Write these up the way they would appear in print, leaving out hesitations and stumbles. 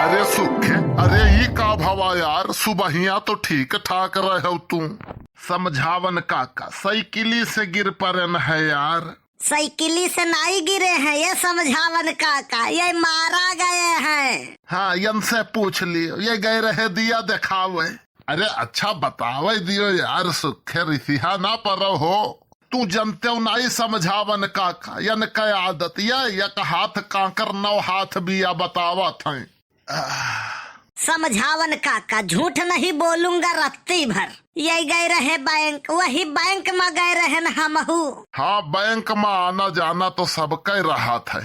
अरे सुखे, अरे ये का भवा यार, सुबहिया तो ठीक ठाक रहे हो तू। समझावन काका साइकिली से गिर पड़न है यार। साइकिली से नहीं गिरे हैं ये समझावन काका, ये मारा गए हैं। हाँ यन से पूछ लियो, ये गए रहे दिया दिखावे। अरे अच्छा बतावे दियो यार सुखे, रिसिहा ना पर हो। तू जनते हो नहीं समझावन काका, यन कै आदत या एक हाथ कांकर 9 हाथ बिया बतावत है। समझावन काका झूठ नहीं बोलूंगा रत्ती भर। ये गए रहे बैंक, वही बैंक में गए रहे न हमहू। हाँ बैंक में आना जाना तो सबका रहा था।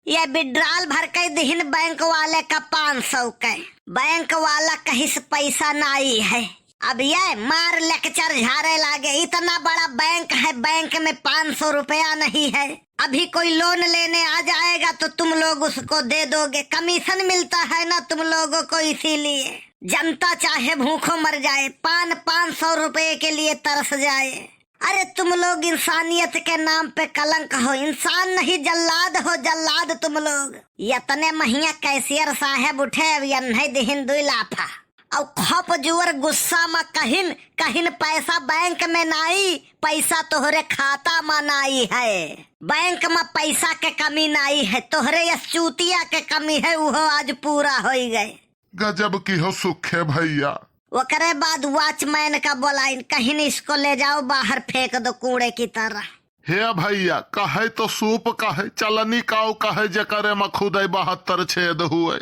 ये विड्रॉल भर के दिन बैंक वाले का 500 के, बैंक वाला कहीं से पैसा नहीं है। अब ये मार लेक्चर झाड़े लागे, इतना बड़ा बैंक है, बैंक में 500 रुपया नहीं है। अभी कोई लोन लेने आ जाएगा तो तुम लोग उसको दे दोगे, कमीशन मिलता है ना तुम लोगों को, इसीलिए जनता चाहे भूखों मर जाए, 500 रुपए के लिए तरस जाए। अरे तुम लोग इंसानियत के नाम पे कलंक हो, इंसान नहीं जल्लाद हो, जल्लाद तुम लोग। इतने महीना कैशियर साहब उठे अब दिन 2 लाफा और खप जुअर गुस्सा में कहिन कहिन पैसा बैंक में नहीं, पैसा तोहरे खाता में नहीं है। बैंक में पैसा के कमी नहीं है, तोहरे या चूतिया के कमी है, वो आज पूरा हो गए। गजब की हो सुखे भैया। ओकरे बाद वॉचमैन का बोलाइन, कहीं इसको ले जाओ बाहर फेंक दो कूड़े की तरह। हे भैया कहे तो सूप कहे, चलनी काऊ कहे, जकरे में खुद 72 छेद हुए।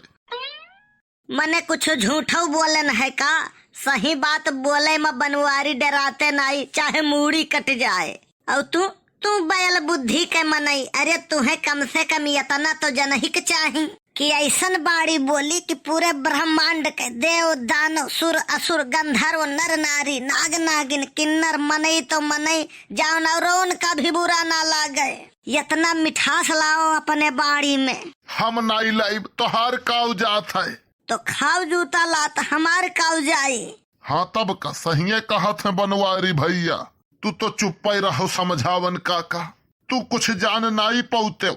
मने कुछ झूठो बोलन है का? सही बात बोले में बनवारी डराते नहीं, चाहे मूड़ी कट जाए। और तू बैल बुद्धि के मनई, अरे तुम्हें कम से कम इतना तो जनहिक चाहिए कि ऐसन बाड़ी बोली कि पूरे ब्रह्मांड के देव दानव सुर असुर गंधर्व नर नारी नाग नागिन किन्नर मनई तो मनई जाओ नौरोन का भी बुरा ना लागे। इतना मिठास लाओ अपने बाड़ी में। हम नहीं लाइब, तोहार काऊ जात है तो खाओ जूता लात, हमार काऊ जाई। हाँ तब का सही कहत है बनवारी भैया, तू तो चुप ही रहो समझावन काका। तू कुछ जान नहीं पाते,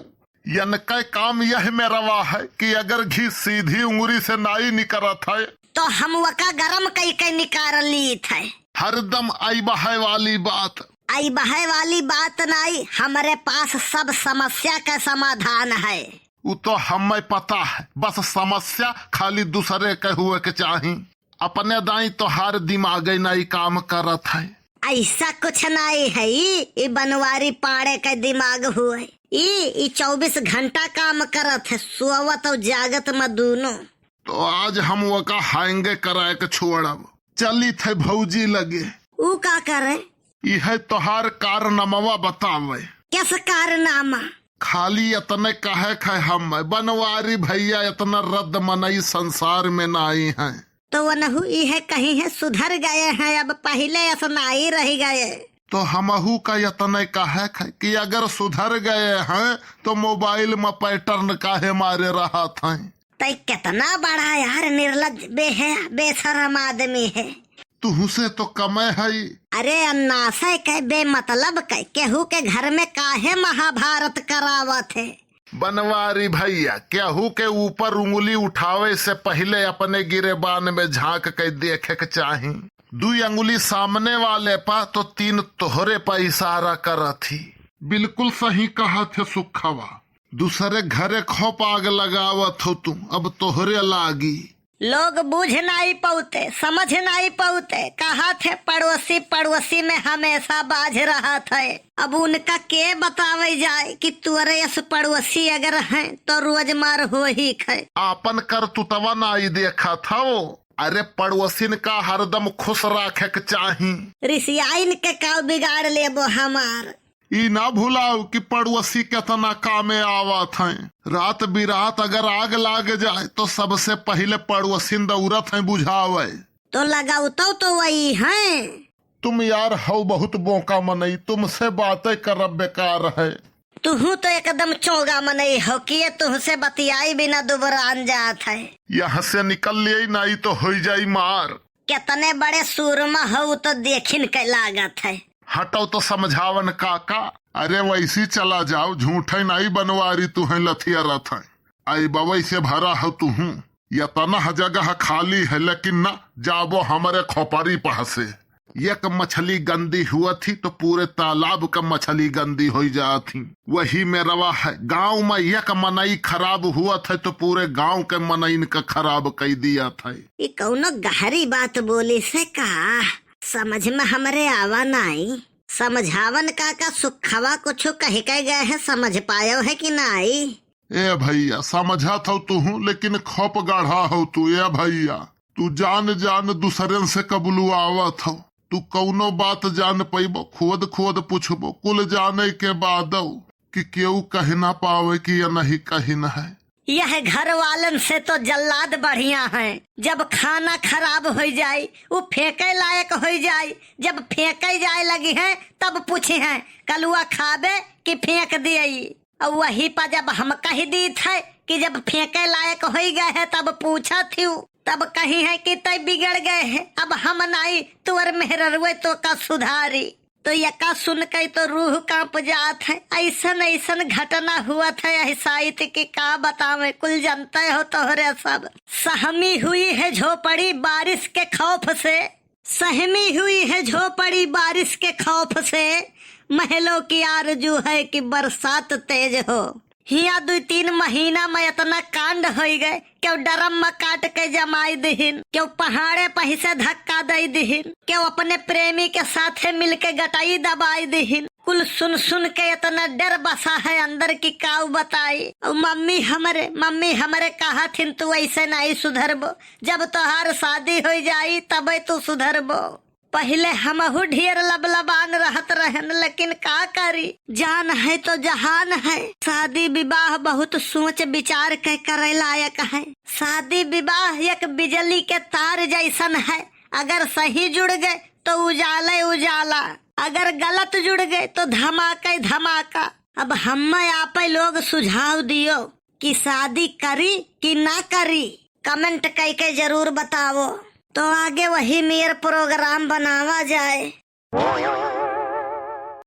यन का काम यह में रवा है कि अगर घी सीधी उंगली से नहीं निकलत है तो हम वका गरम कई निकाल ली थे। हरदम आई बहाय वाली बात। आई बहाय वाली बात नहीं, हमारे पास सब समस्या का समाधान है। वो तो हमें पता है, बस समस्या खाली दूसरे के हुए के चाही, अपने दाई तो हर दिमाग नहीं काम करत है। ऐसा कुछ नहीं है, ये बनवारी पाड़े का दिमाग हुए, ये 24 घंटा काम करत है, सोवत और जागत में दोनों। तो आज हम वो का हाएंगे कराए के छोड़ब, चली थे भौजी लगे। वो का करे? यह तोहार कारनामा बतावे। कैसे कारनामा? खाली इतने कहे खे हम बनवारी भैया इतना रद्द मनई संसार में नहीं है। तो वनहु यह कहीं है सुधर गए हैं, अब पहले ऐसा नहीं रह गए। तो हमहू का इतने कहे खे कि अगर सुधर गए हैं तो मोबाइल में पैटर्न काहे मारे रहा था। तय कितना बड़ा यार निर्लज बेशरम आदमी है। तुहसे तो कमे है। अरे अन्नासे के बेमतलब के केहू के घर में काहे महाभारत करावत है। बनवारी भैया केहू के ऊपर उंगली उठावे से पहले अपने गिरेबान में झांक के देखे के चाही। 2 अंगुली सामने वाले पा तो 3 तोहरे पर इशारा करथी। बिल्कुल सही कहा थे सुखवा, दूसरे घरे खोप आग लगावत हो तुम, अब तोहरे लागी। लोग बुझ नहीं पाते, समझ नहीं पाते, कहा थे पड़ोसी पड़ोसी में हमेशा बाझ रहा था। अब उनका के बतावे जाए कि तुअरे पड़ोसी अगर हैं तो रोज मार हो ही है। आपन कर तू तवा नहीं देखा था वो। अरे पड़ोसिन का हरदम खुश रखे के चाही। रिसियाइन के का बिगाड़ लेबो हमार। ई ना भूलाओ कि पड़ोसी कितना कामे आवत है। रात बिरात अगर आग लाग जाए तो सबसे पहले पड़ोसिन दौड़त है बुझावे। तो लगाओ तो वही है। तुम यार हो बहुत बोका मनई, तुमसे बातें करब बेकार है। तुहू तो एकदम चौगा मनई हो कि तुहसे बतियाई बिना दुबरा जात है। यहाँ से निकल लिए नहीं तो हो जाई मार। कितने बड़े सूरमा हो तो देखिन के लागत है। हटो तो समझावन काका। अरे वैसी चला जाओ, झूठे नहीं बनवारी तुहे लथिया रथ है। आई बवई से भरा हो तुहू। या तनह जगह खाली है, लेकिन न जाबो हमारे खोपड़ी पह से। एक मछली गंदी हुआ थी तो पूरे तालाब का मछली गंदी हो जाती। वही में रवा है, गांव में एक मनई खराब हुआ था तो पूरे गांव के मनईन का खराब कर दिया था। ये कौनो गहरी बात बोली से का समझ में हमरे आवा नहीं। समझावन का सुखवा कुछ कह के गए है, समझ पायो है कि नहीं? ए भैया समझा था तू, लेकिन खप गाढ़ा हो तू। ए भैया तू जान जान दूसरे से कबलू आवा था। तू कौनो बात जान पैबो, खुद खुद पूछबो, कुल जाने के बाद कि क्यों कह ना पावे कि या नहीं कहिन है। यह घर वालन से तो जल्लाद बढ़िया है। जब खाना खराब हो जाए वो फेंके लायक हो जाए, जब फेंके जाए लगी है तब पूछे हैं कलुआ खाबे कि फेंक दिए। और वही पर जब हम कह दी थे कि जब फेंके लायक हो गए है तब पूछा थी, तब कही है कि तय बिगड़ गए हैं। अब हम नहीं तुअर मेहरवे तो का सुधारी। तो यका सुन के तो रूह कांप जात है। ऐसन ऐसन घटना हुआ था यह साहित्य के का बतावे, कुल जानते हो तोहरे सब। सहमी हुई है झोपड़ी बारिश के खौफ से, सहमी हुई है झोपड़ी बारिश के खौफ से, महलों की आरजू है कि बरसात तेज हो। हिया 2-3 महीना में इतना कांड हो गए, क्यों डरम में काट के जमाई दिहिन, क्यों पहाड़े पही से धक्का दे दिहिन, क्यों अपने प्रेमी के साथे मिलके गटाई दबाई दिहिन। कुल सुन सुन के इतना डर बसा है अंदर की काऊ बताई। और मम्मी हमरे कहा थिन तू ऐसे नहीं सुधरबो, जब तोहार शादी हो जाई तब तू सुधरबो। पहले हमहू ढेर लबलबान रहत रहन, लेकिन का करी, जान है तो जहान है। शादी विवाह बहुत सोच विचार के करे लायक है। शादी विवाह एक बिजली के तार जैसन है, अगर सही जुड़ गए तो उजाले उजाला, अगर गलत जुड़ गए तो धमाका धमाका। अब हम आप लोग सुझाव दियो कि शादी करी कि ना करी, कमेंट करके जरूर बताओ, तो आगे वही मेरा प्रोग्राम बनावा जाए।